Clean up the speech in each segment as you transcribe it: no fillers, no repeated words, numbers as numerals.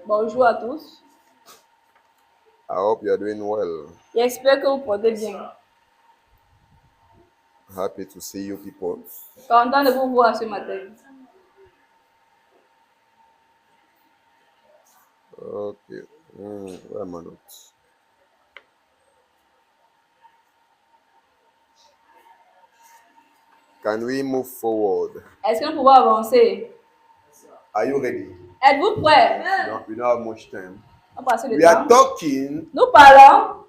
Bonjour à tous. I hope you are doing well. J'espère que vous portez bien. Happy to see you people. Content de vous voir ce matin. Okay. Where am I not? Can we move forward? Est-ce que nous pouvons avancer? Are you ready? Êtes-vous prêts? No, we don't have much time. On passe le We are temps. talking Nous parlons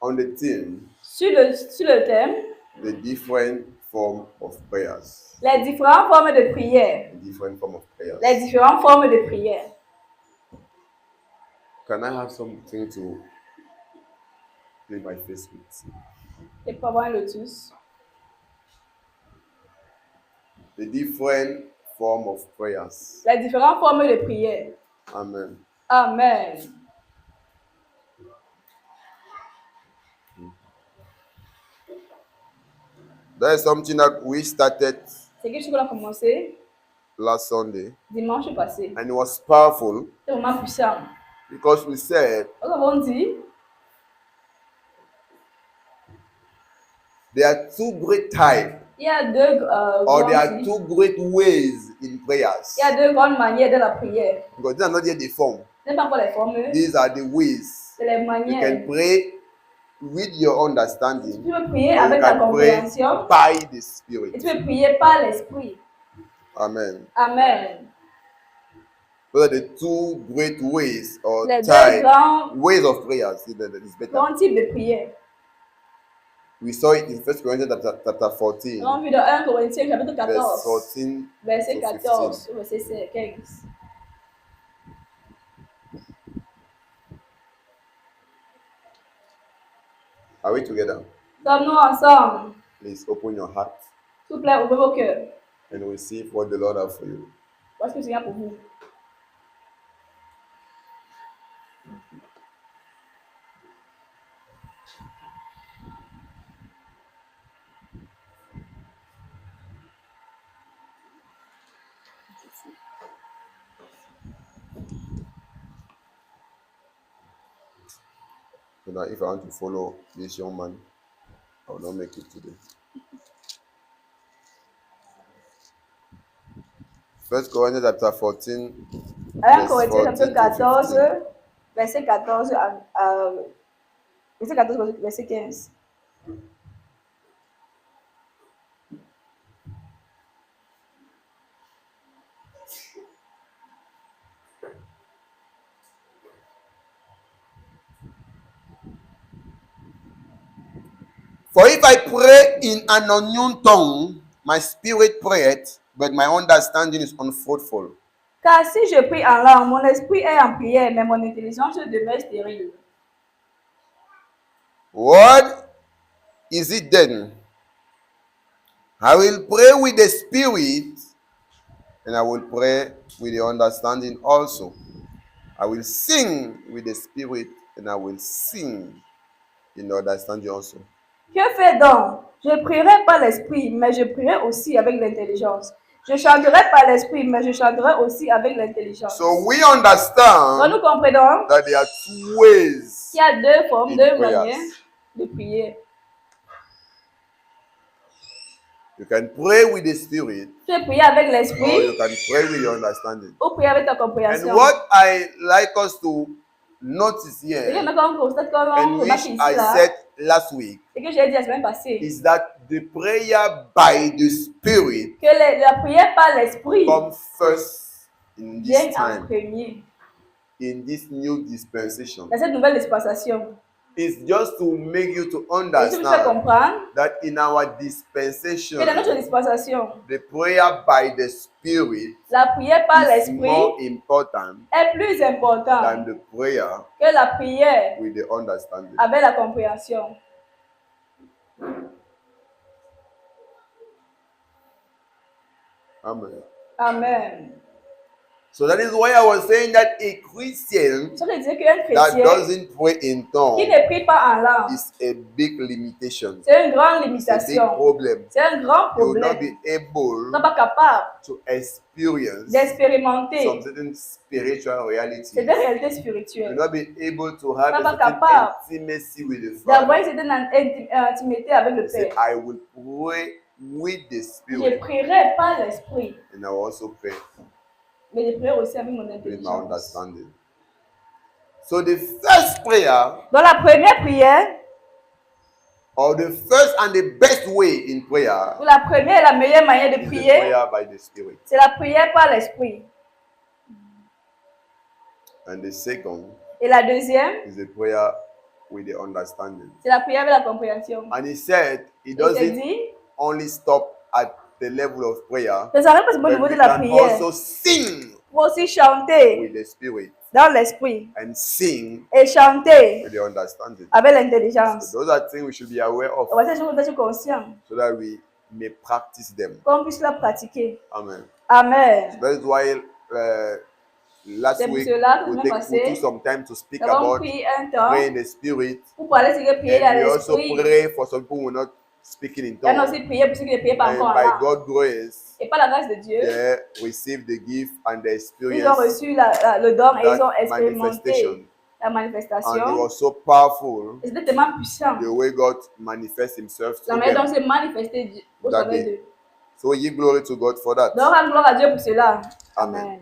on the theme, sur le thème the different form of prayers. les différentes formes de prière. The different form of prayers. Les différentes formes de prière. Can I have something to clean my face with? Et pour avoir le tous. The different form of prayers. Les différentes formes de prière. Amen. Amen. That is something that we started C'est quelque chose qu'on a commencé last Sunday, dimanche passé. and it was powerful C'est vraiment puissant. because we said Nous avons dit, there are two great types, il y a deux or there are grandes two great ways in prayers. il y a deux grandes manières de la prière. Because these are not yet the form. Ce n'est pas encore les formules, These are the ways. c'est les You manières. can pray with your understanding. Tu peux prier Or you avec ta can pray compréhension by the et Spirit. tu peux prier par l'esprit. Amen. Amen. Those are the two great ways or Les deux types, grands, ways of prayers. It's better. grands types de prière. We saw it in 1 Corinthians chapter 14, Nous avons vu dans 1 Corinthiens chapitre verse 14, 14 verset to 14 15. au verset 15. Are we together? Sommes-nous ensemble? Please open your heart S'il vous plaît, ouvrez vos cœurs. and receive what the Lord has for you. Voici ce que le Seigneur pour vous. So that if I want to follow this young man, I will not make it today. 1 Corinthians chapter 14, 1 verse Corinthiens 14 chapitre to 14, 15. verset 14 verset 14, verset 15. For if I pray in an unknown tongue, my spirit prayeth, but my understanding is unfruitful. Car si je prie en langue, mon esprit est en prière, mais mon intelligence demeure stérile. What is it then? I will pray with the spirit, and I will pray with the understanding also. I will sing with the spirit, and I will sing in the understanding also. Que fais donc? Je prierai par l'esprit, mais je prierai aussi avec l'intelligence. Je chanterai par l'esprit, mais je chanterai aussi avec l'intelligence. So we Donc understand nous comprenons that there are two ways qu'il y a deux formes, in deux prayers. manières de prier. You can pray with the spirit, Tu peux prier avec or l'esprit you can pray with your understanding. ou prier avec ta And compréhension. what I like us to notice Ce que here, j'aimerais qu'on constate, qu'on and which remarque ici, I là, said last week, et que j'ai dit la semaine passée, is that the prayer by the spirit que la prière par l'esprit comes first in vient this en time, premier in this new dispensation. dans cette nouvelle dispensation. It's just to make you to Et je vous fais understand comprendre that in our que dans notre dispensation, dispensation, the prayer by the spirit la prière par is more l'esprit important est plus than importante the prayer que la prière with the understanding. avec la compréhension. Amen. Amen. So that is why I was saying that a Christian C'est ce que je disais qu'un that chrétien doesn't pray in qui tongues ne prie pas en langue, is a big limitation. c'est une grande It's a big limitation. problem. C'est un grand You will not problème. be able Tu n'es pas capable to experience some d'expérimenter certain spiritual reality. cette réalité You will spirituelle, not be able to have Tu n'es a pas certain capable intimacy with the d'avoir une Father. certaine intimité avec le He said, Père. I will pray with the Je Spirit, prierai par l'Esprit, and I will also pray mais je prierai aussi avec mon with my intelligence. understanding. So the first prayer, Dans la première prière, or the first and the best way in prayer, pour la première et la meilleure manière de is the prier, prayer by the Spirit. c'est la prière par l'Esprit. And the second Et la deuxième, is the prayer with the understanding. c'est la prière avec la compréhension. And he said, he Il s'est doesn't dit, only stop at the level of prayer, ça s'arrête pas au but niveau we de la can prière. also sing Pour aussi chanter with the Spirit dans l'Esprit and sing et chanter with the understanding. avec l'intelligence. So those are things we should be aware of On va essayer d'être conscient, so that we may practice them. qu'on puisse la pratiquer. Amen. Amen. That is why last C'est pour week cela que we la semaine took passée, some time to speak nous avons about pris un temps praying in the Spirit, pour parler de prier dans and we also l'Esprit. pray for some people who are not speaking in Et on a tongues, aussi prié pour ceux qui ne priaient pas and encore en by langue. God's grace, Et par la grâce de Dieu, they receive the gift and the ils ont experience, reçu le don et ils ont that expérimenté manifestation. la And it manifestation. was so powerful Et c'était tellement puissant. the way God manifests Himself La to manière dont them. s'est manifesté au That travers day. d'eux. So we give glory to God for that. Donc, rendre gloire à Dieu pour cela. Amen. Amen.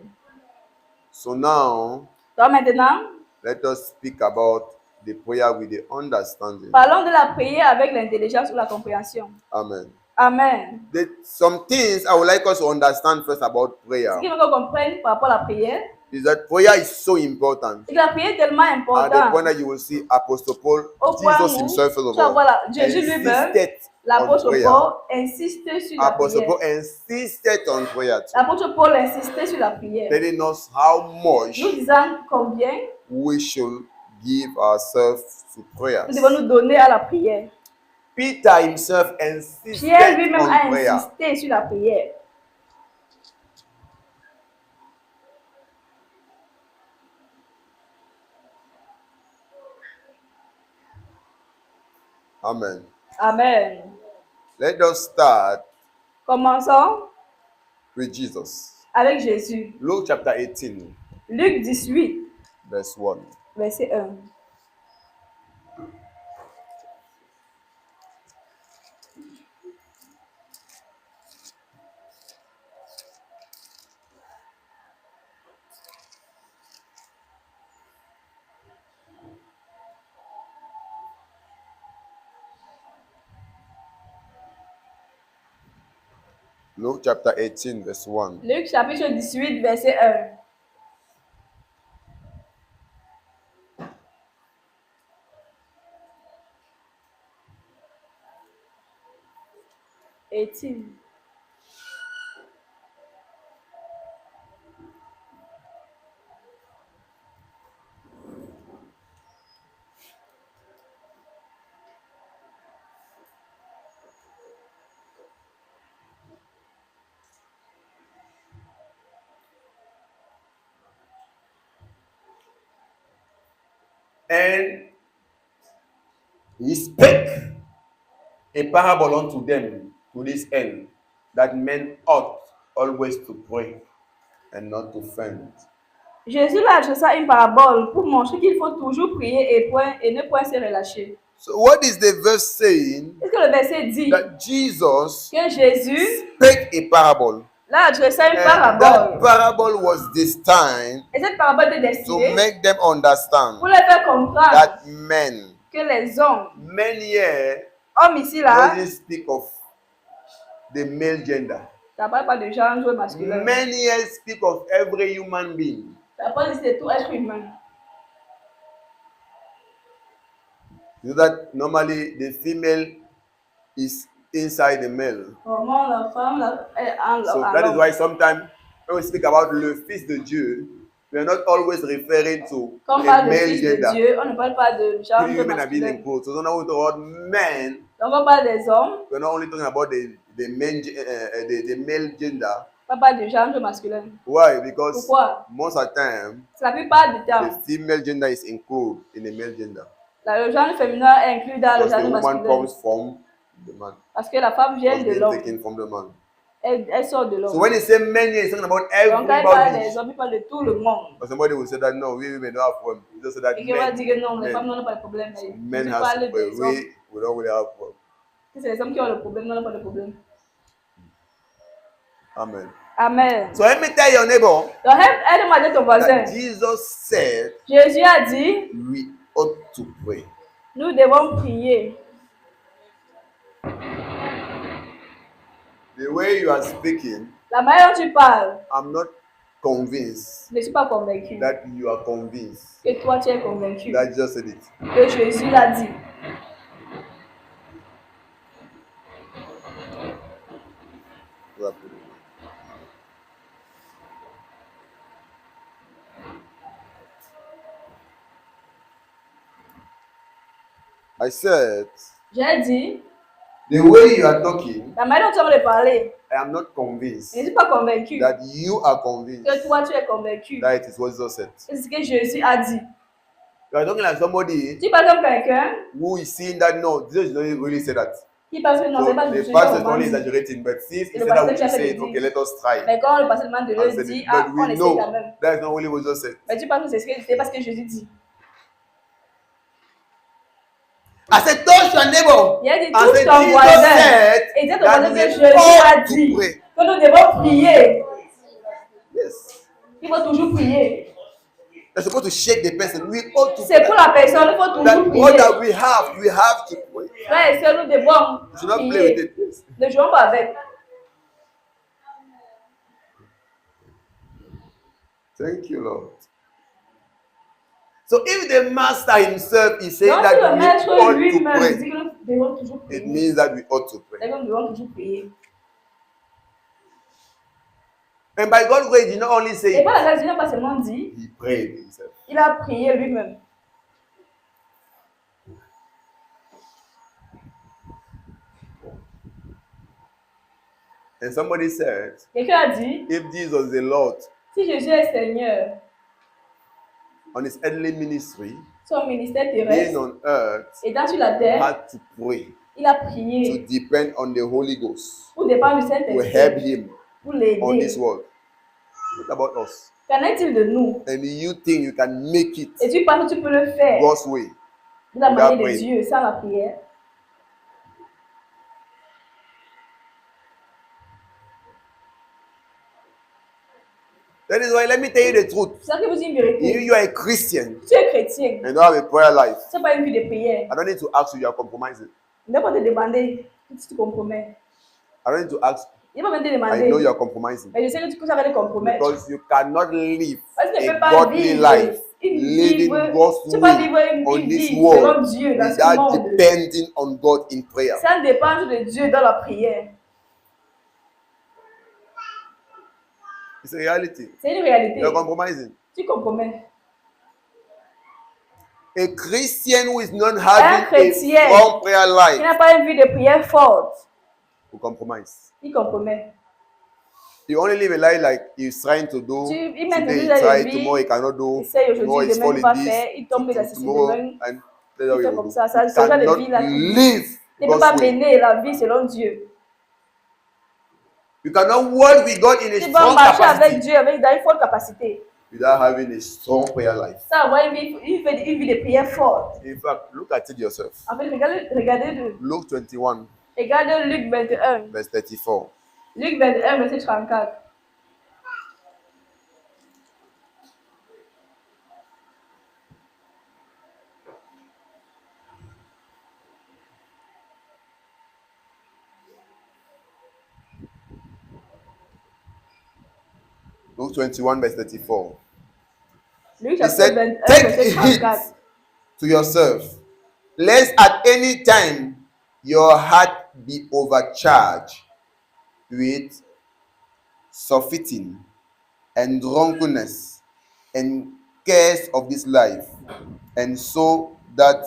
So now, Donc maintenant, let us speak about the prayer with the understanding. parlons de la prière avec l'intelligence ou la compréhension. Amen. Amen. Some things I would like us to understand first about Ce prayer qu'il faut qu'on comprenne par rapport à la prière, is that prayer is so important. c'est que la prière est tellement At the point importante. that you will see Apostle Paul, Au point Jesus où, himself, first of tu vas all, voir Jésus lui-même, insisted on l'apôtre prayer. Paul insiste sur la Apostle prière. Paul insisted on prayer too, L'apôtre Paul insistait sur la prière. telling us how much Nous disant combien we should give ourselves to prayer. nous devons nous donner à la prière. Peter himself Pierre insisted lui-même on a prayer. insisté sur la prière. Amen. Amen. Let us start Commençons with Jesus. avec Jésus. Luke chapter 18, Luc 18, verse 1. verset 1. Luke chapter 18, verse 1. Luc chapitre 18, verset 1. Est-il? And he spake a parable unto them to this end, that men ought always to pray and not to faint. Jésus leur adressa une parabole pour montrer qu'il faut toujours prier et ne point se relâcher. So what is the verse saying? Est-ce que le verset dit That Jesus que Jésus spake a parable. leur adressa une And that parabole? parable was destined Et cette parabole était to destinée make them understand pour leur faire comprendre that men que les hommes here hommes ici là, doesn't speak of the male gender. ça ne parle pas de genre masculin. Men here speak of every human being. Ça parle ici de tout être humain. You know that normally the female is inside the male. Comment la femme est en So that is why sometimes when we speak about le Fils de Dieu, we are not always referring to Quand on a parle de male fils de gender. Dieu, on ne parle pas de genre Three women are being masculin. included. So when we talk about men, Donc on parle des hommes, we're not only talking about the male gender, Pas parler de genre masculin. Why? Because Pourquoi? most of the time, C'est la plupart du temps, the female gender is included in the male gender. le genre féminin est inclus dans le Because the genre woman masculin. comes from the man. Parce que la femme vient Was de being l'homme. taken from the man. Elle sort de So l'homme. when he say men here, he's talking about Donc quand il parle everybody. des hommes, il parle de tout le monde. But somebody will say that no, we women don't have problem. He just say that Et qui va men. dire que non, les femmes Men, n'ont pas de problème. Mais men tu has parles well, des hommes. we don't really have problem. Si c'est les hommes qui ont le problème, n'ont pas de problème. Amen. Amen. So let me tell your neighbor Donc elle m'a dit ton voisin. that Jesus said Jésus a dit, we ought to pray. nous devons prier. The way you are speaking, La manière dont tu parles, I'm not convinced je ne suis pas convaincu that you are convinced que toi tu es convaincu that Jesus said it. que Jésus l'a dit. I said, J'ai dit, the way you are talking, la manière dont tu as de parler, I am not convinced je ne suis pas convaincu that you are convinced que toi tu es convaincu. that it is what Jesus said. C'est ce que Jésus a dit. You are talking like somebody Tu parles comme quelqu'un who is seeing that no, Jesus did not really say that. qui pense que non, So c'est pas the Jésus. pastor is only exaggerating, but since he Le said that we pasteur should qui a say it, fait okay, let us try. Mais quand le pasteur demande de And le said dire, it. ah, But on we essaie know quand même. that is not really what Jesus said. Mais tu penses que c'est parce que Jésus dit. I said, touch your neighbor. Il a dit, I touche said, ton Jesus voisin. said Et dis à ton that voisin que we Jésus a ought dit to pray. que nous devons prier. Yes. Il faut toujours prier. You're supposed to shake the person. We ought to C'est pray. pour la personne, il faut That toujours all prier. that we have to pray. Frère et sœurs, nous devons You should not play with prier. it. Yes. Ne jouons pas avec. Thank you, Lord. So if the master himself is saying Donc, si that le we maître ought to lui-même pray, dit que nous devons toujours it prier, means that we ought to pray. c'est que nous devons toujours prier. And by God's grace, he did not only say Et it, par la grâce, Dieu n'a pas seulement dit, he prayed himself. il a prié lui-même. And somebody said, Quelqu'un a dit, if Jesus the Lord si Jésus est Seigneur, on his earthly ministry, son ministère being terrestre, on earth, et dans sur la terre, had to pray il a to prié depend on the Holy Ghost pour dépendre du to help Saint-Esprit, him pour on this l'aider. world. What about us? Qu'en est-il de nous? And you think you can make it Et tu penses que tu peux le faire God's way? de la manière de praying. Dieu, sans la prière? That is why, let me tell you the truth. C'est ça que vous dites une If vérité. you are a Christian Tu es chrétien, and don't have a prayer life, tu n'as pas une vie de prière. I don't need to ask you, you are compromising. Il ne va pas te demander si tu te compromets. I don't need to ask, Il ne va pas te I know you demander. are compromising. Mais je sais que tu peux te compromettre. Because you cannot live Parce que tu ne a peux pas godly vivre life, living God's tu peux pas way vivre on une this vie world selon Dieu dans ce without monde. depending on God in prayer. Sans dépendre de Dieu dans la prière. It's a reality. C'est une réalité. You're compromising. Tu compromets. A Christian who is not having a chrétien strong prayer Qui life n'a pas une vie de prière forte, will compromise. il compromet. He only live a life like he's trying to do. Il met Today he toujours try, des vies. tomorrow he cannot do. Il essaye Tomorrow aujourd'hui, he's demain il falling va this, faire, il tombe dans ceci, tomorrow, demain. and that's how Il he fait comme will ça. do. Ça, He ce genre de cannot vie là. live Il ne peut pas God's way. mener la vie selon Dieu. You cannot work with God in a Tu vas strong marcher avec capacity Dieu dans une forte capacité. without having a strong prayer life. Ça, avoir une vie de prière forte. In fact, look at it yourself. En fait, regardez Luke 21, Luc 21. verse 34. Luc 21, verset 34. Luke 21, verse 34. Luc He chapitre said, 21, take verset heed 34. to yourself, lest at any time your heart be overcharged with surfeiting and drunkenness and cares of this life, and so that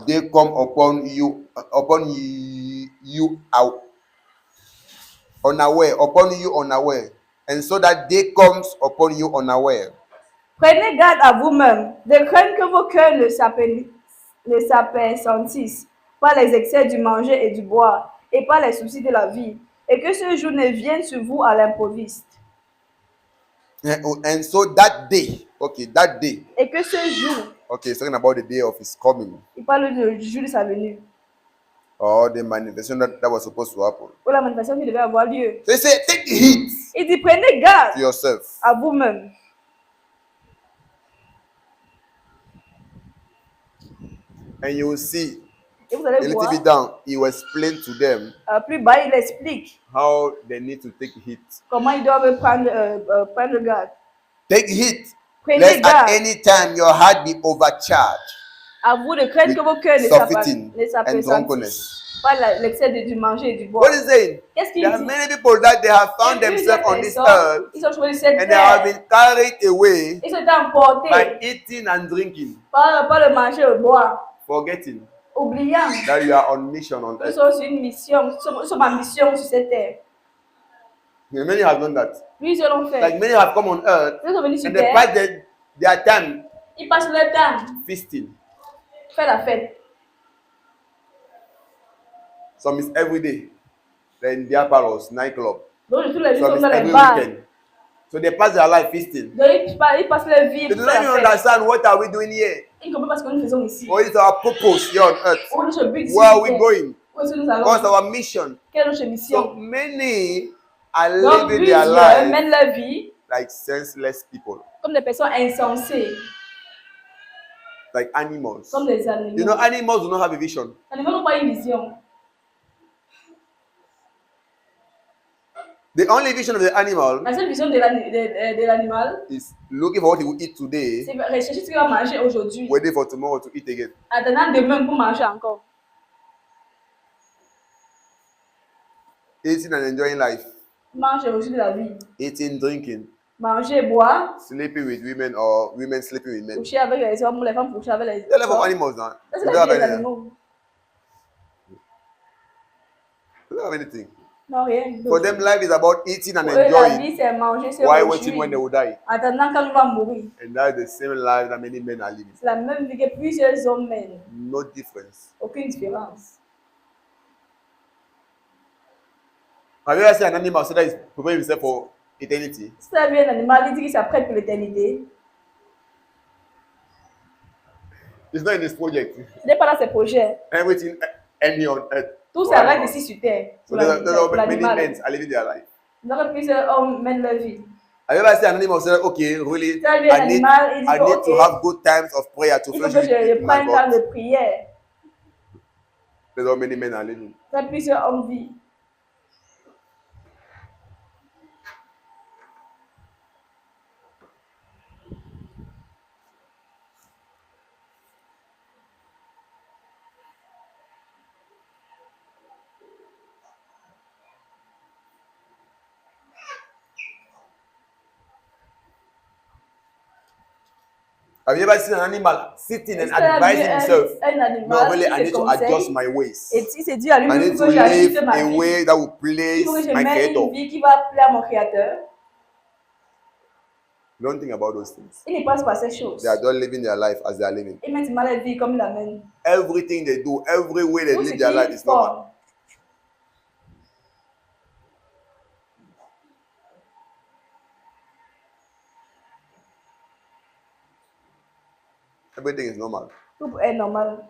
they come upon you out unaware, upon you unaware, and so that day comes upon you unaware. Prenez garde à vous-même, de craindre que vos cœurs ne s'apesantissent par les excès du manger et du boire, et par les soucis de la vie, et que ce jour ne vienne sur vous à l'improviste. And so that day, okay, that day, Et que ce jour, okay, it's talking about the day of his coming, il parle du jour de sa venue, or the manifestation that was supposed to happen. ou la manifestation qui devait avoir lieu. So he said, take heed Il dit, prenez garde to yourself. à vous-même. And you will see Et vous a allez little voir, bit down, he will explain to them plus bas, il explique how they need to take heed. comment ils doivent prendre garde. Take heed, Prenez lest at garde any time your heart be overcharged à vous de craindre que vos cœurs ne surfeiting and s'apesantissent drunkenness. par l'excès du manger et du boire. What is saying? Qu'est-ce qu'il There are dit? many people that they have found Il y a plusieurs themselves on this personnes, earth ils ont choisi cette and they have terre. been carried away Ils sont été emportés by eating and drinking, par le manger et le boire, forgetting oubliant that you are on mission on qu'ils earth. sont sur une mission, ils sont en mission sur cette terre. And many have done that. Plusieurs l'ont fait. Like many have come on earth Ils sont venus sur and they terre, pass their time ils passent leur temps, feasting. faire la fête. Some is every day. They're in their parlors, nightclub. Donc tous les jours, Some ils is sont dans les every bars. weekend. So they pass their life feasting. Donc ils passent leur vie They pour do not faire even la fête. understand what are we doing here. Ils ne comprennent pas ce que nous faisons ici. What is our purpose here on earth? Où est notre but ici Where are sur we terre? going? Où est-ce que nous What's allons? our mission? Quelle est notre So mission? many are Donc living their plusieurs life mènent leur vie like senseless people, comme des personnes insensées, like animals. comme des animaux. You know, animals do not have a vision. Les animaux n'ont pas une vision. The only vision of the animal La seule vision de l'animal, is looking for what he will eat today, c'est rechercher ce qu'il va manger aujourd'hui, waiting for tomorrow to eat again. attendant demain pour manger encore. Eating and enjoying life, Manger aujourd'hui de la vie. eating, drinking, Manger, boire, sleeping with women or women sleeping with men. coucher avec les hommes, les femmes coucher avec les The level of hommes. animals now. Ça, They c'est don't la have vie des anything. animaux. They don't have anything. Non, rien. For them, life is about eating and Pour eux, la enjoying vie, c'est manger, c'est while waiting when they aujourd'hui. will die. Attendant quand on va mourir. And that's the same life that many men are living. C'est la même vie que plusieurs hommes mènent. No difference. Aucune différence. Have you ever seen an animal say that he's preparing himself for eternity? Si tu as vu un animal, il dit qu'il s'apprête pour l'éternité. It's not in his project. Ce n'est pas dans ses projets. Everything any on earth. Tout for s'arrête animals. ici sur terre. So Pour many l'animal. men are living their life. Donc plusieurs hommes mènent leur vie. Have you ever seen an animal say, okay, really, Tu as vu un I need, animal, il dit I need to ok, have good times of prayer to il faut que fellowship je with prenne my un temps God. de prière. That's how many men are living. Tu as plusieurs hommes vivent. Have you ever seen an animal sitting and Est-ce que tu as vu advising himself? un animal No, really, I qui need se to adjust conseille my ways. et il s'est dit à I lui-même need to que j'ajuste live ma a vie. way that will Il please faut que je my mène Creator. une vie qui va plaire à mon Créateur. Don't think about those things. Il ne pense pas à ces choses. They are just living their life as they are living. Il met mal la vie comme il la mène. Everything they do, every way they Tout ce live their life qu'ils is normal. font. Everything is normal. Tout est normal.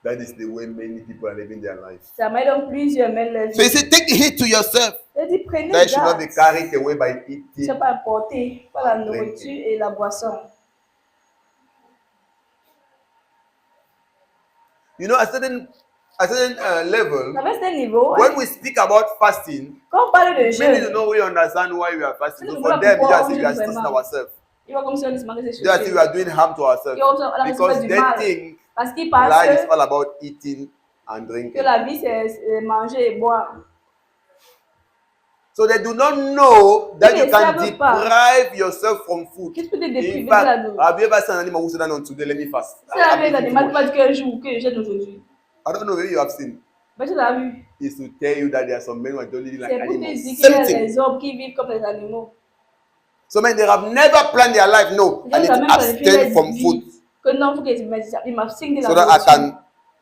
That is the way many people are living their life. Ça m'aide donc plusieurs mènent leur So he vie. said, take heed to yourself. Il dit prenez That you should not garde. be carried away by Ne eating. sois pas emporté par la nourriture et la boisson. You know, at certain level, À un certain niveau, when we speak about fasting, quand on parle de many jeûne, don't know we understand why we are fasting. So Many for don't them, know just pourquoi as if we are on jeûne stressing vraiment. ourselves. il va comme si on se manquait ses Just as if we are doing harm to ourselves. Et on a Because fait du they mal. think Parce qu'il life is pense all about eating and que drinking. la vie c'est manger et boire. So they do not know that Ils you ne can savent pas. deprive yourself from food. Qu'est-ce que tu peux te In dépriver de la fact, nourriture? have you ever seen an animal who said, "No, today let me fast"? C'est la I'm vie eating too d'animal qui va much. dire qu'un jour, que je jette aujourd'hui. I don't know, maybe you have seen. Mais tu l'as vu. Is to tell you that there are some men who are don't living like C'est pour te animals. dire qu'il y Same a thing. les hommes qui vivent comme les animaux. So men, they have never planned their life. No, I Ils need ont to même planifié abstain leur from vie. food Que non, il faut que je m'abstienne de la so that I nourriture. can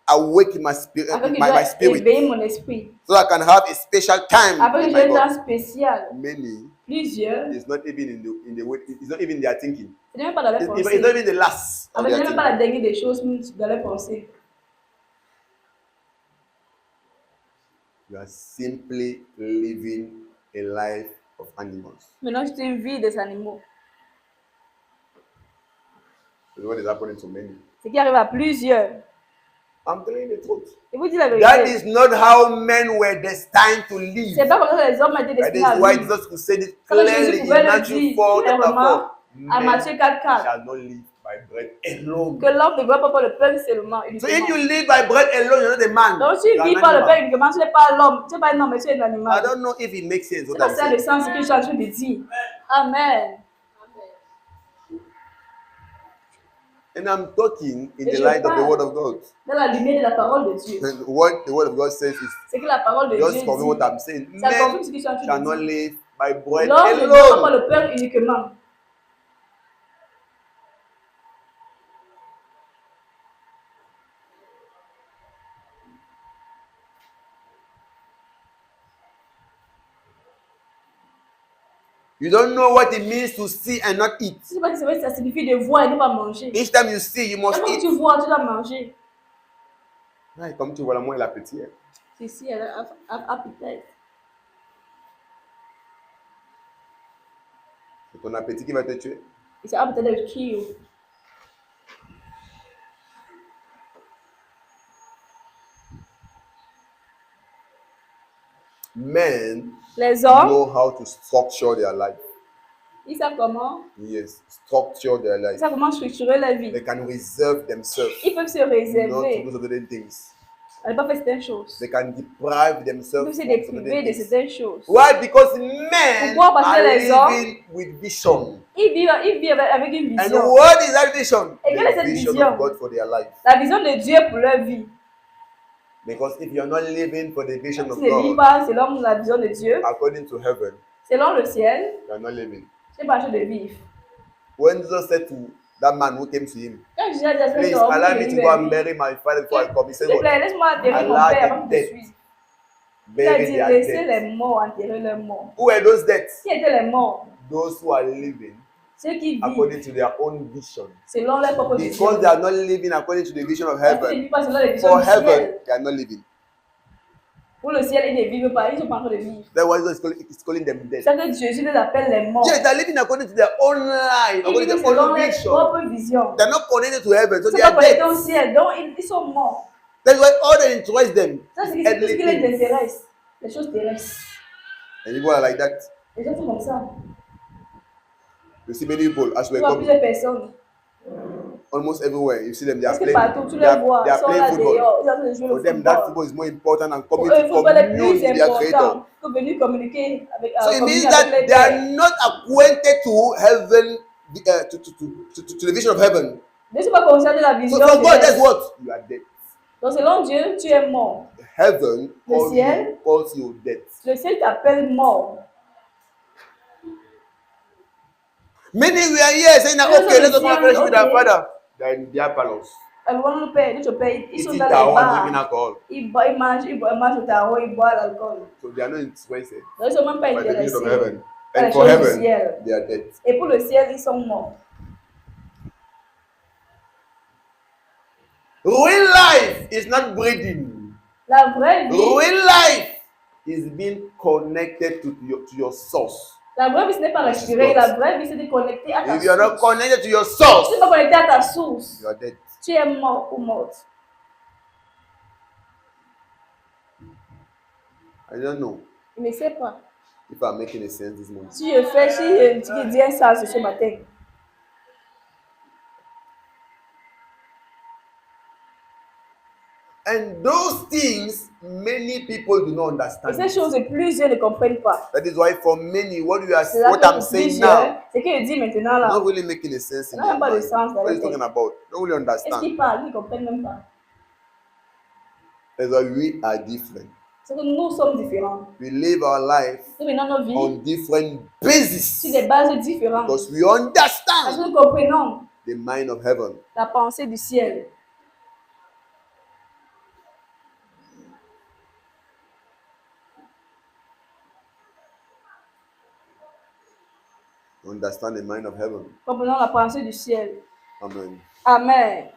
awake my spirit, Afin que je my dois spirit, éveiller mon esprit. so that I can have a special time Afin que with j'ai my un temps God. spécial. Many, Plusieurs. it's not even in the way. It's not even their thinking. Ce n'est même pas dans leur It's pensée. not even the last of Avec their ce n'est même pas la thinking. dernière des choses dans leur pensée. You are simply living a life of animals. Maintenant, c'est une vie des animaux. That's what is happening to many. Ce qui arrive à plusieurs. I'm telling you the truth. Et vous dites la That vérité. is not how men were destined to live. C'est pas comme ça que les hommes étaient That destinés is à why vivre. Jesus could say it Ça que Jésus clearly pouvait in le Matthew dire 4, chapter clairement 4. à Matthieu 4:4. Shall not live by bread alone. Que l'homme ne doit pas par le pain seulement. So Uniquement. if you live by bread alone, you're not a man. Donc, si tu You're vis an par le pain animal. uniquement, tu n'es pas l'homme. Tu n'es pas un homme, mais tu es un I animal. don't know if it makes sense C'est what pas I'm ça le saying. sens que je suis en train de dire. Amen. And I'm talking in Et the je light of the parle word of God. dans la lumière de la parole de Dieu. And what the word of God says is C'est que la parole de just Dieu confirm what dit. I'm saying. Ça confirme Men ce que je suis en train shall de not dire. live by bread L'homme ne doit pas par alone. le pain uniquement. You don't know what it means to see and not eat. Tu sais pas que ça signifie de voir et ne pas manger. Each time you see, you must Quand eat. tu vois, tu dois manger. Ouais, comme tu vois là, moi, il a petit. Hein. C'est si, elle a peut-être. C'est ton appétit qui va te tuer. Et c'est peut-être le kill. Men Les hommes, know how to structure their life. ils savent comment. Yes, structure their Ils life. savent comment structurer la vie. They can reserve themselves Ils peuvent se not to réserver. do certain things. À ne pas faire certaines choses. They can deprive Ils themselves peuvent se from dépriver certain de things. certaines choses. Why? Because men Pourquoi? Parce que are les hommes- living with vision. Ils vivent avec une And vision. what is that vision? Et quelle est The cette vision vision? of God for their life. La vision de Dieu pour leur vie. Because if you're not living for the vision Si of tu ne vis God, pas selon la vision de Dieu, according to heaven, selon le ciel, you're not living. tu n'es pas en train de vivre. When Jesus said to that man who came to him, Quand Jésus a dit à please cet homme, allow me il to est go and venu, bury my father before I come, he s'il said, te what? plaît, laisse-moi enterrer mon Allah père the avant que je dead. suive. Il a Bury dit, their laissez dead. les morts enterrer leurs morts. Who were those deaths? Qui étaient les morts? Those who are living Ceux qui vivent according to their own vision. selon leur propre vision. Because they are not living according to the vision of Parce qu'ils ne heaven. vivent pas selon les visions For du ciel. heaven, they are not living. Pour le ciel, ils ne vivent pas, ils ne sont pas en train de vivre. That's why Jesus is calling them dead. C'est que Jésus les appelle les morts. Yes, they are living according to their own life, Ils according to vivent their selon own leur vision. propre vision. They're not connected to heaven, so Ils they ne sont are pas connectés au dead. ciel, donc ils sont morts. That's why all that interests them Ça, c'est is tout ce qui les earthly things. intéresse. Les choses terrestres. And people are like that. Les gens sont comme ça. You see many people as Tu we vois come plusieurs personnes. almost everywhere. You see them, they are Parce que playing. partout, tu They les vois. are, they Ils are sont playing là football. dehors. Ils sont en train de jouer For le them, that football. football is more important than Pour coming eux, le to football est commune with plus their Creator. important que venir communiquer avec So it means communiquer avec that les they are pères. not acquainted to heaven, to the vision of heaven. Ne suis pas conscient de la vision. So for de God, Dieu. that's what you are dead. Donc selon Dieu, tu es mort. Heaven ciel. calls you dead. Le ciel t'appelle mort. Many we are here saying that Those okay, are let's the go and fellowship with our okay. Father. They're in their palace, Loin père, notre père, ils sont eating dans les taro and drinking bars. alcohol. Ils mangent au tarot, ils boivent l'alcool. So they are not interested Donc ils ne sont même pas by the vision of intéressés heaven. par les And for choses du heaven, ciel. they are dead. Et pour le ciel, ils sont morts. Real life is not breathing. La vraie vie, Real life is being connected to your source. la vraie vie, ce n'est pas respirer. La vraie vie, c'est de connecter à ta If you are not source. connected to your Si source, tu n'es pas connecté à ta source, you are dead. tu es mort ou morte. I don't know Il ne sait pas. if I'm making a sense this morning. Si je fais, si je dis un sens ce matin. And those things many people do not Et understand. ces choses, plusieurs ne comprennent pas. That is why for many, what C'est là what que I'm pour saying now, plusieurs, ce qu'il dit maintenant not là, really making a sense in ça n'a their même pas de mind. sens dans What leur is talking tête. about? Don't really Est-ce qu'ils understand. parlent, ils ne comprennent même pas. That's why we are different. C'est que nous sommes différents. We live our life Nous menons nos vies on different sur bases des bases différentes. because we Parce que understand nous comprenons the mind of heaven. la pensée du ciel. Understand the mind of heaven. Comprenons la pensée du ciel. Amen. Amen.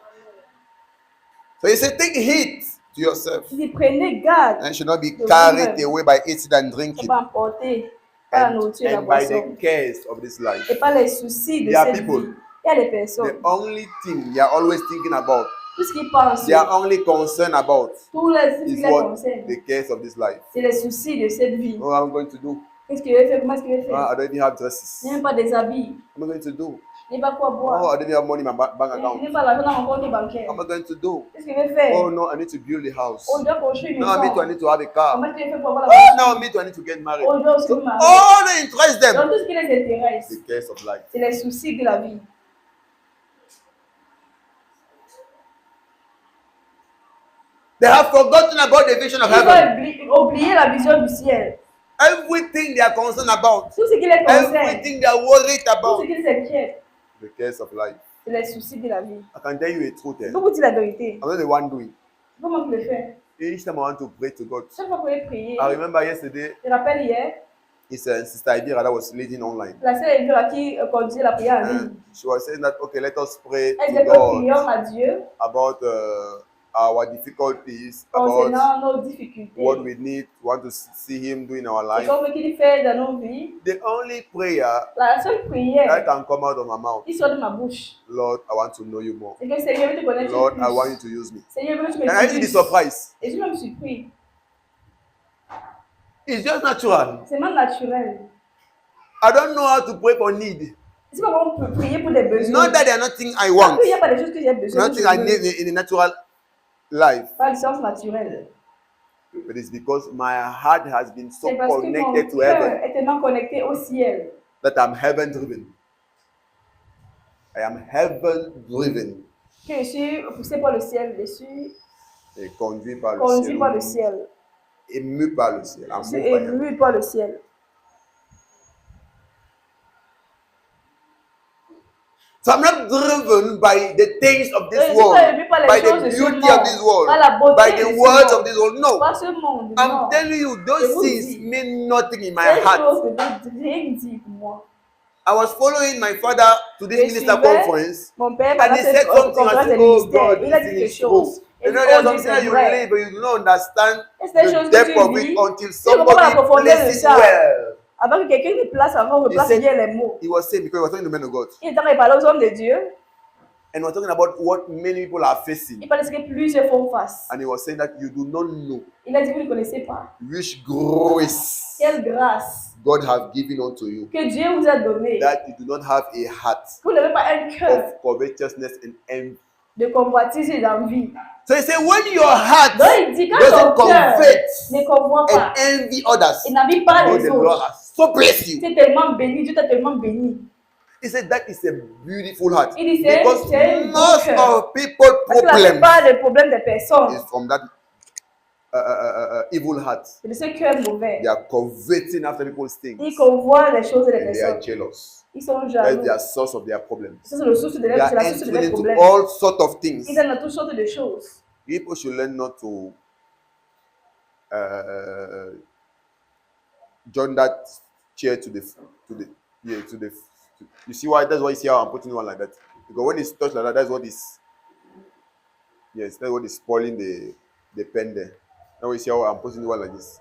So he said, take heed to yourself Il dit, prenez garde and should not be de carried vous-même. away by eating and Ne drinking pas emporter par la nourriture et la and by boisson. the cares of this life. Et pas les soucis de There are cette people. vie. Il y a des The personnes. only thing they are always thinking about, Tout ce qu'ils pensent, they are only concerned about tout ce qui is les what concerne, the cares of this life. c'est les soucis de cette vie. Oh, I'm going to do. Qu'est-ce qu'il veut faire? Comment est-ce qu'il veut I faire? don't even have dresses. Il n'y a même pas des habits. What am I going to do? Il n'y a pas quoi Oh, boire. I don't even have money in my bank Il account. n'y a pas l'argent dans mon compte bancaire. What am I going to do? Qu'est-ce qu'il veut faire? Oh no, I need to build a house. On doit construire une No, me too, I maison. need to have a car. Comment est-ce qu'il veut faire pour avoir la Oh voiture? no, me too, I need to get married. On doit aussi So se marier. all that interests Donc them, tout ce qui les intéresse, the cares of life. c'est les soucis de la vie. They have forgotten about the vision of Ils heaven. ont oublié la vision du ciel. Everything they are concerned about, Tout ce qui les concerne, everything they are worried tout about, ce qui les inquiète, the cares of life. c'est les soucis de la vie. I can tell you a truth. Je peux vous dire la vérité. I'm not the one doing. C'est pas moi qui le fais. Each time I want to pray to God. Chaque fois que vous prier, I remember yesterday, je rappelle hier, it's Sister Ibira that was leading online. la sœur Elvira qui conduisait la prière en ligne. And she was saying that, okay, let us pray Elle to disait que God prions à Dieu about our difficulties, about concernant nos difficultés. what we need, want to see Him do in our C'est life. comme qu'il fait dans nos vies. The only prayer La seule that prière can come out of my mouth, qui sort de ma bouche, Lord, I want to know you more. c'est que Seigneur veut te connaître Lord, I want you plus. to use me. Seigneur veut que tu And I used to be m'utilises. surprised. Et je suis même surpris. It's just natural. C'est même naturel. I don't know how to pray for need. C'est pas comment on peut prier pour des besoins. Not that there are nothing I Parce want, qu'il n'y a pas des choses que j'ai besoin. nothing I need in the natural life, Pas du sens naturel. but it's because my heart has been so C'est parce que mon connected to cœur heaven est tellement connecté au ciel. that I'm heaven driven. I am heaven driven Que je suis poussé par le ciel. Je suis et conduit par le conduit par le ciel, ciel. ému par le ciel. I'm Je suis moved by heaven. ému par le ciel. So I'm not driven by the things of this Je ne suis world, pas ému par les by choses the de ce beauty monde, of this world, par la beauté by de the ce words monde. of this world. No, Pas ce monde. I'm Non. telling you, Je those vous things dis. mean nothing in my Ces heart. choses ne rien dit pour moi. I was following my father to this Je minister suivais conference, mon père and pendant he said cette something. I conférence de said, "Oh ministère. God, Il a this dit thing quelque is true." chose. Et You know, oh there's Dieu, something that c'est you vrai. live, but you do not understand Et c'est des choses the que depth tu of it vis. until Tu comprends pas la somebody profondeur de places it ça. well. Avant que quelqu'un te place, avant replace said- bien les mots. He was saying because he was talking to men of God, Il est en train de parler aux hommes de Dieu. and he was talking about what many people are facing, Il parlait de ce que plusieurs font face. and he was saying that you do not know Il a dit que vous ne connaissez pas. which grace Quelle grâce God have given unto you, que Dieu vous a donnée. that you do not have a heart Vous n'avez pas un cœur of covetousness and envy. de convoitise et d'envie. So he said, when your heart Donc il dit, quand doesn't ton cœur covet ne convoite pas and envy others, et n'envie pas know les the Lord autres, has so blessed you. tu es tellement béni, Dieu t'a tellement béni. He said that is a beautiful heart. Il dit, c'est Because un beau most cœur. of people's Parce que la problems plupart des problèmes des personnes, is from that evil heart. c'est de ce cœur mauvais. They are coveting after people's things, Ils convoient les choses des and they are personnes. jealous. Ils sont That's jaloux. the source of their problems. Ça, c'est la source de They leurs are c'est la source de entering leurs into problèmes. all sorts of things. Ils ont toutes sortes de choses. People should learn not to join that chair to the you see why? That's why you see how I'm putting one like that. Because when it's touched like that, that's what is that's what is spoiling the pen there. Now we see how I'm putting one like this.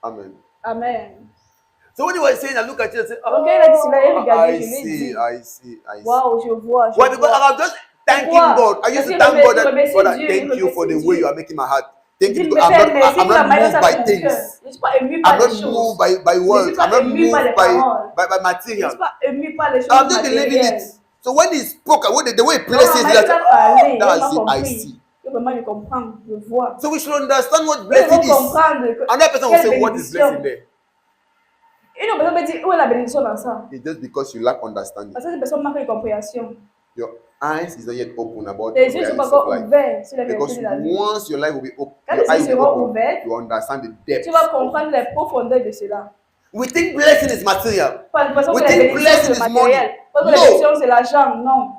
Amen. Amen. So when you were saying, I look at you and say, Donc, elle a dit cela, elle oh, regardait, I je lui ai see, dit, I see, I see. waouh, je vois. Why? Because I was just thanking Pourquoi? God. I used Parce to que thank God that, remercie Father, Dieu, thank you for the remercie way Dieu. you are making my heart. Thank Je you me because fais merci I'm pour la not manière moved dont by ça things. fonctionne. Je ne suis pas ému par I'm les not choses. moved by Je words. suis pas I'm not ému par les moved paroles. by Je ne material. suis pas ému par les choses I'm just believing matérielles. it. So when he spoke, the way he Donc, places la it, manière dont il a parlé, il that's m'a it, I compris. see. Je vraiment de comprendre, de voir. So we should understand what Ils blessing vont is. comprendre que Another person will quelle say, what is bénédiction. blessing there? Une autre personne peut dire, où est la bénédiction dans ça? It's just because you lack understanding. Parce que cette personne manque de compréhension. Your eyes is not yet open about the Les yeux ne sont pas realities of encore life. ouverts sur la Because vérité de la vie. once your life will be open, Quand your les eyes yeux will be seront open, ouverts, you understand the depth. tu vas comprendre les profondeurs de cela. We think blessing is material. Pas de façon We que la think bénédiction blessing c'est le is matériel. money. Pas que la No. bénédiction c'est l'argent, non.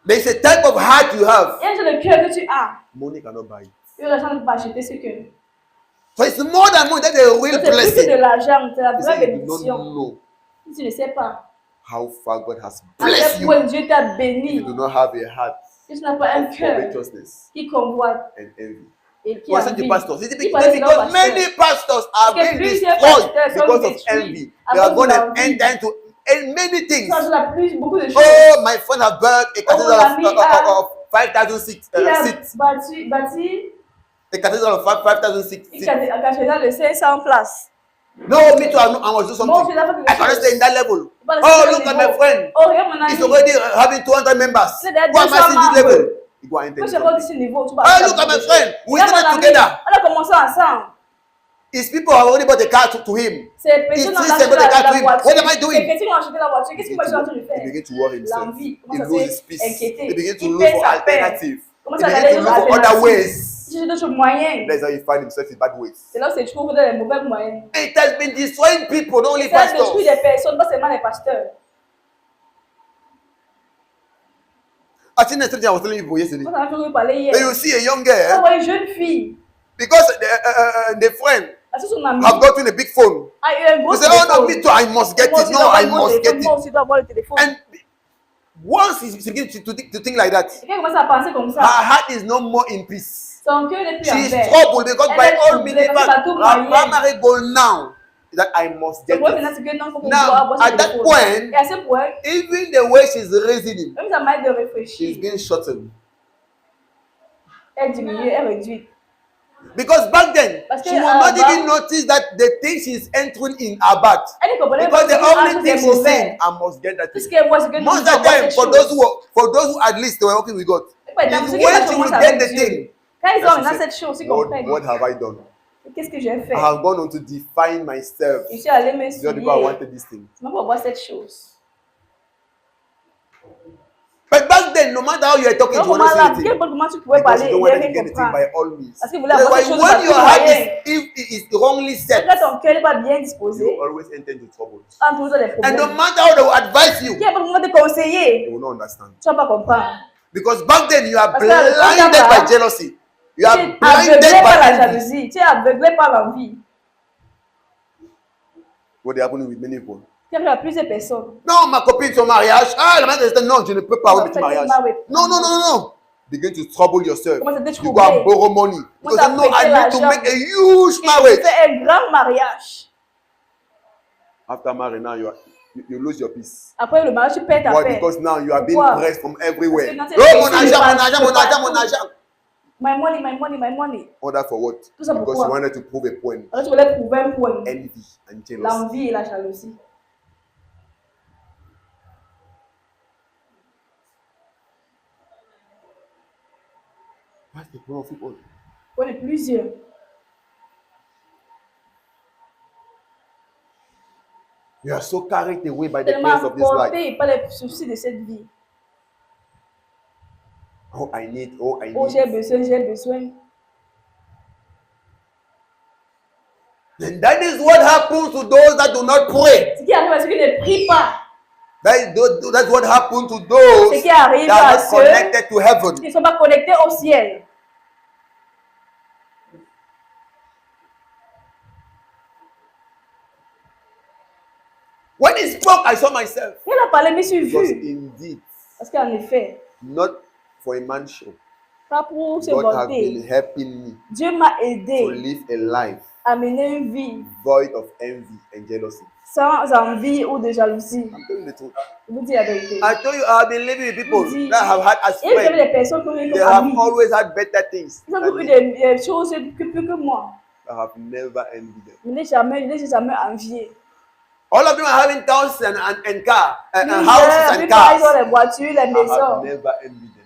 There is a type of heart you have. Il y a un genre de cœur que tu as. Money cannot buy it. Et l'argent ne peut pas acheter ce cœur. So it's more than money. That's a real Donc, c'est plus que de blessing. l'argent, c'est la You vraie say you do not bénédiction. know Si tu ne sais pas, how far God has à blessed quel you. point Dieu t'a You béni, do not have a heart si tu n'as pas un of cœur covetousness qui convoite and envy. et qui Well, a I said the envie. pastors. It's Qui parlait de leurs because many pasteurs. pastors are Parce que being plusieurs destroyed pasteurs sont because of détruits envy. à They are cause going de to l'envie. enter into many things. Ça ajoute à plus beaucoup de choses. Oh, my friend have built a mon cathedral ami a- of 5,000 seats. Il a Seats. bâti A cathedral of 5,000 seats. une cathédrale de 500 places. No, me too. I must do Moi, something. je dois faire quelque I cannot chose. stay in that level. Pas de Oh, ce look at niveau. my friend. Oh, regarde mon ami. He's already having 200 members. Il a Why am I 200 seeing this membres. level? You go and enter Moi, into j'ai pas something. ce niveau. Tu vas Oh, faire look at my quelque friend. chose. We Regarde did mon it ami. together. On a commencé ensemble. His people have already bought a car to him. Ces He's personnes ont still acheté sending the car to la him. voiture. What am I Ces doing? chrétiens ont acheté la voiture. Qu'est-ce que moi je suis en train de He faire? begins to worry himself. L'envie. He Commence à loses his se peace. inquiéter. He begins to Il look perd for sa paix. alternatives. He Commence à begins regarder to les look for other alternatives. ways. Si j'ai d'autres moyens. That's how you find himself in bad ways. C'est là où tu trouves dans les mauvais moyens. It has been destroying people, not only Et ça détruit pastors. des personnes, pas seulement les pasteurs. I think that's something I was telling you yesterday. Moi, ça m'a fait parler hier. And you see a young On girl, voit une jeune fille. because the friend Parce que son ami have gotten a big phone. a eu un gros He said, oh no, téléphone. me too, I must get Moi it. aussi, No, je dois I avoir le must téléphone. get Moi it. aussi, je dois avoir le téléphone. And once he begins to think like that, Et quand elle commence à penser comme her ça, heart is no more in peace. son cœur n'est plus en She is paix. troubled because Elle by est all troublée means, parce que par tout moyen. her primary goal now is that I must Le get problème it. maintenant, c'est que non, il faut qu'on Now, doit avoir at ce that téléphone. point, Et à ce point, even the way she's raising him, même sa manière de she's réfléchir, being shortened. elle diminue, elle réduit. Because back then, Parce que she will not avant- even notice that the thing she's entering in her back. Elle ne comprenait Because pas the que only c'est thing she's mauvais. saying, I must get that Tout ce thing. qu'elle voit, c'est que Most nous of the avons time, cette for chose. those who at least they were working with God, Et par exemple, is ceux qui when marchent she au moins will get avec the Dieu, thing, quand ils that ont she maintenant said, cette chose, ils what comprennent. have I done? Qu'est-ce que j'ai fait? I have gone on to define myself. Je suis allée me The other souiller. people wanted this thing. C'est même pour voir cette chose. But back then, no matter how you are talking, Donc, you will not comment say là, anything. comment tu pouvais Because parler you et don't bien want to rien get the thing comprendre? by all means. Parce que vous voulez That's avoir why quelque chose when de your tout heart moyen. if it is wrongly set, Quand ton cœur n'est pas bien you disposé, will always enter into trouble. en toujours des And no problèmes. matter how they will advise you, Qui a pas besoin de te conseiller? you will not understand. Tu vas pas comprendre. Because back then you are Parce que le blinded temps by là, jealousy. Tu You are es blinded aveuglé par la by envy. jalousie. Tu es aveuglé par l'envie. What is happening with many people? Tu as plusieurs personnes. Non, ma copine, son mariage. Ah, la mère dit non, je ne peux pas Non, avoir petit mariage. faites-le pas, oui. Non, non, non, non, non. Begin to trouble yourself. Comment ça te You go and troubler? borrow money. Comment Because ça no, I prêter need to l'argent? make a huge Et tu marriage. fais un grand mariage. After marriage, now you lose your peace. Après le mariage, tu perds ta Why? paix. Because now you are being Pourquoi? pressed from everywhere. Parce que Oh, dans mon cette argent, maison, mon argent, mon de argent, mon partout. argent. My money, my money, my money. All that for what? Tout ça Because pourquoi? you wanted to prove a point. Alors tu voulais prouver un point. Envy and jealousy. L'envie et la jalousie. That's the problem of people. On est plusieurs. You are so carried away by the Tellement cares of this life. emportés par les soucis de cette vie. Oh, I need. Oh, I Oh, j'ai need. besoin, j'ai besoin. And that is what happens to those that do not pray. Ce qui arrive à ceux qui ne prient pas. That's what happened to Ce those qui arrive that à are ceux connected to heaven. qui ne sont pas connectés au ciel. When he spoke, I saw myself. Il a parlé, mais je suis Because vu. indeed, Parce qu'en effet, not for a man's show, pas pour se God has been vanter, helping me Dieu m'a to aidé live a life à mener une vie void of envy and jealousy. sans envie ou de jalousie. I'm telling the truth. Je vous dis la vérité. I told you, I have been living with people Dis- that have had as Et vous avez friends. des personnes qui ont eu They comme have amis. always had better things. Ils ont than eu me. des choses plus que moi. I have never envied them. Je n'ai jamais envié. All of them are having houses and car, and Plusieurs, houses la and plupart, ils ont cars. les voitures, les I have maisons. never envied them.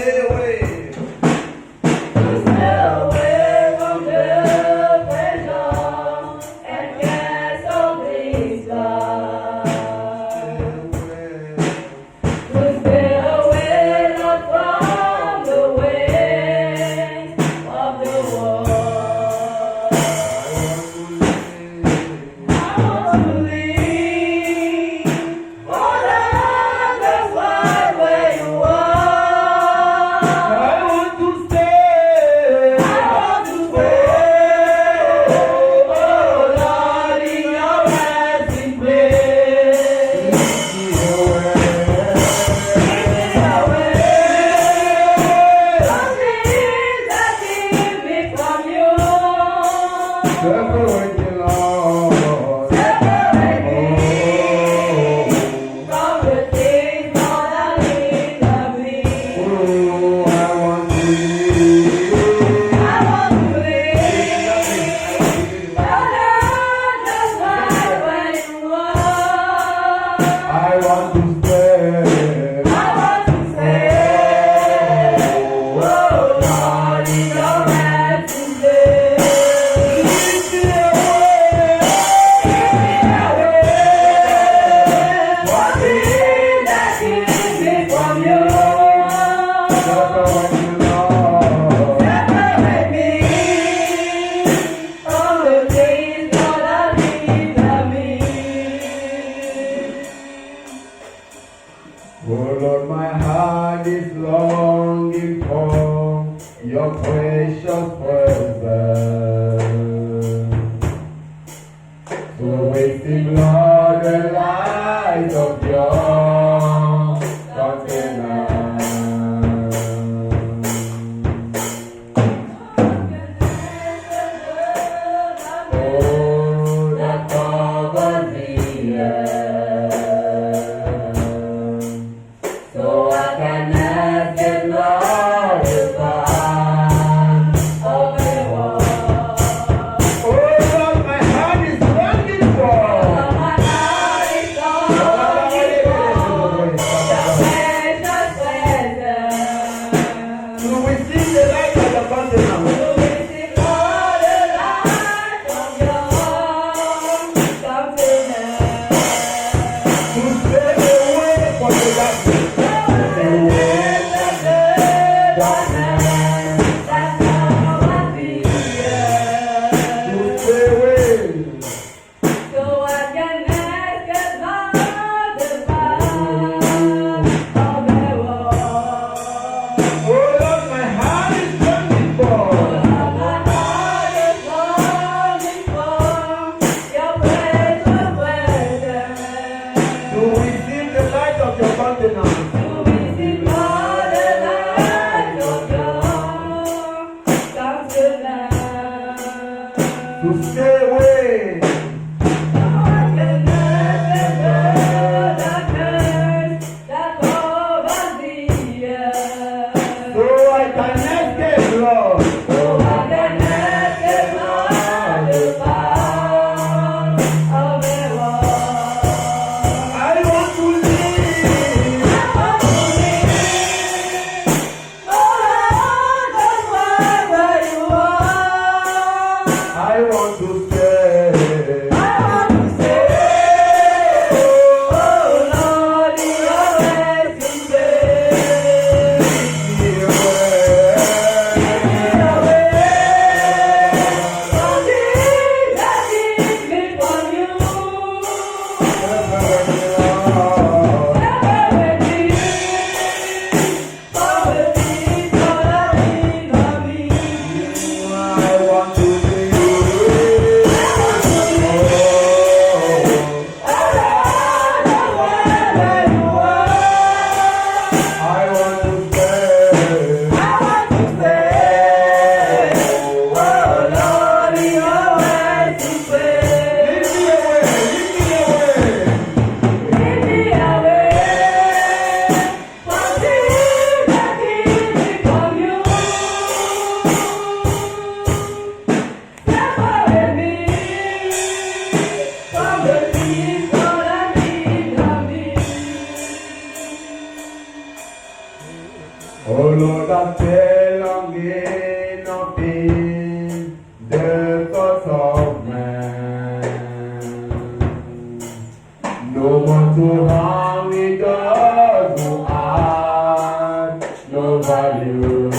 stay away. Stay away from the pressure and cares of this life. To stay away not from the way of the world. I want to live for the world where you are. I want to stay. I want to stay, oh Lord, in your resting place. Take me away from things that keep me from you. Separate me, Lord. Separate me from the things Lord that hinder me. Oh, I want to live. I want to live, but just right where you are. I want to stay. I want to stay, oh Lord, in your resting place. Take me away. Take me away from things that keep me from you. Separate me, Lord. Separate me from the things Lord that hinder me. Oh Lord, my heart is longing for your precious presence. So wasting, Lord, the light of your countenance. Oh, that covers the earth. So I can escape, Lord, the path of the world. Oh Lord, I fell longing of thee, the thoughts of man. No one to harm with those who have no value.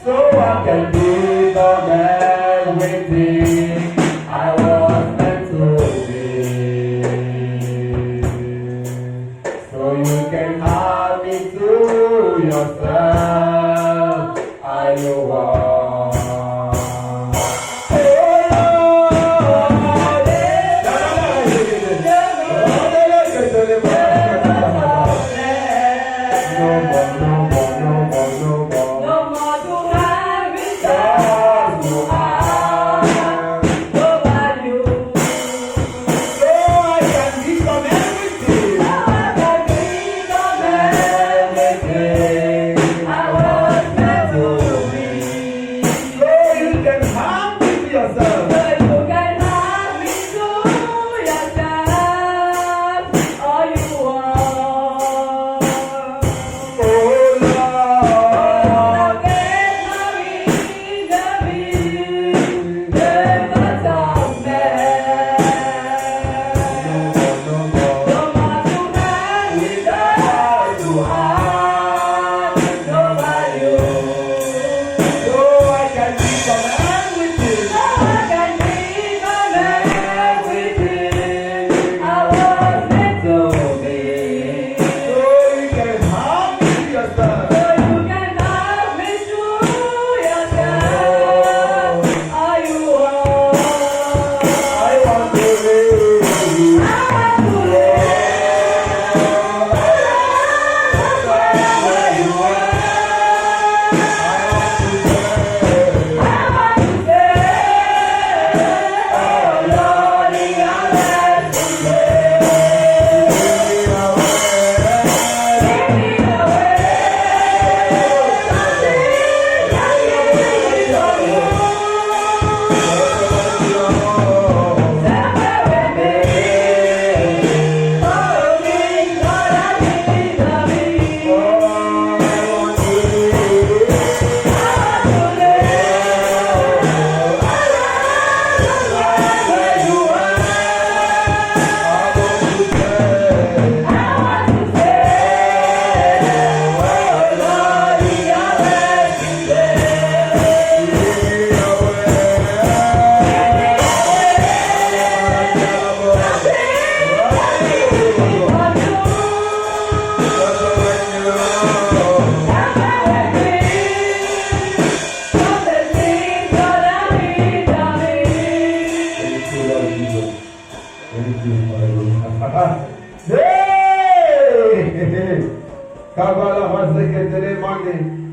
So I can give up everything I was meant to be. So you can have me to yourself. I know what.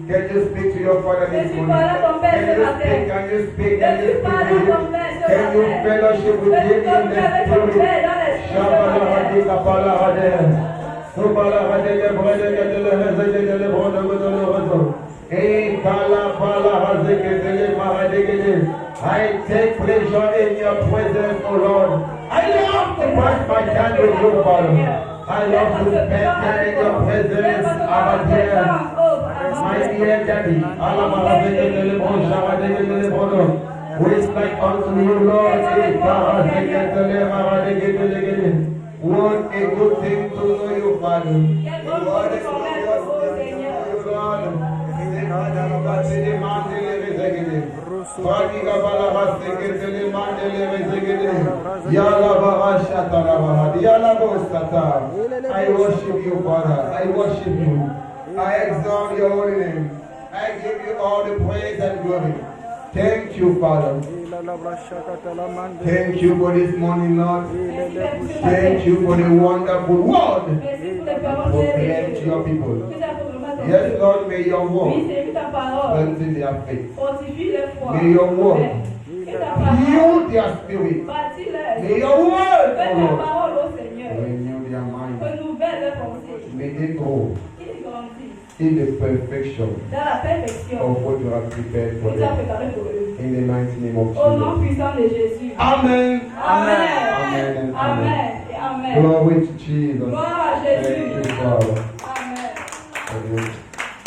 Can you speak to your father this morning? Can you speak? Can you speak? Can you speak with him? Can you fellowship with him in the spirit? Shabala hadi kapala hadi. Subala hadi ke bhole ke dile hadi ke dile bhole ke dile hozo. Ei kala pala hadi ke dile mahadi ke dile. I take pleasure in your presence, O Lord. I love to pass my time with you, Father. I love to spend time in your presence, our dear. My dear Daddy, who is like unto you, Lord. What a good thing to know you, Father. What a glorious thing to know you, Lord. I worship you, Father. I worship you. I exalt your holy name. I give you all the praise and glory. Thank you, Father. Thank you for this morning, Lord. Thank you for the wonderful word proclaimed to your people. Yes, Lord, may your word strengthen their faith. May your word heal their spirit. May your word, oh Lord, renew their mind. May they grow in the perfection of what you have prepared for them. In the mighty name of Jesus. Amen. Amen. Amen. Amen. Glory to Jesus. Gloire à Jésus. Thank you, Father.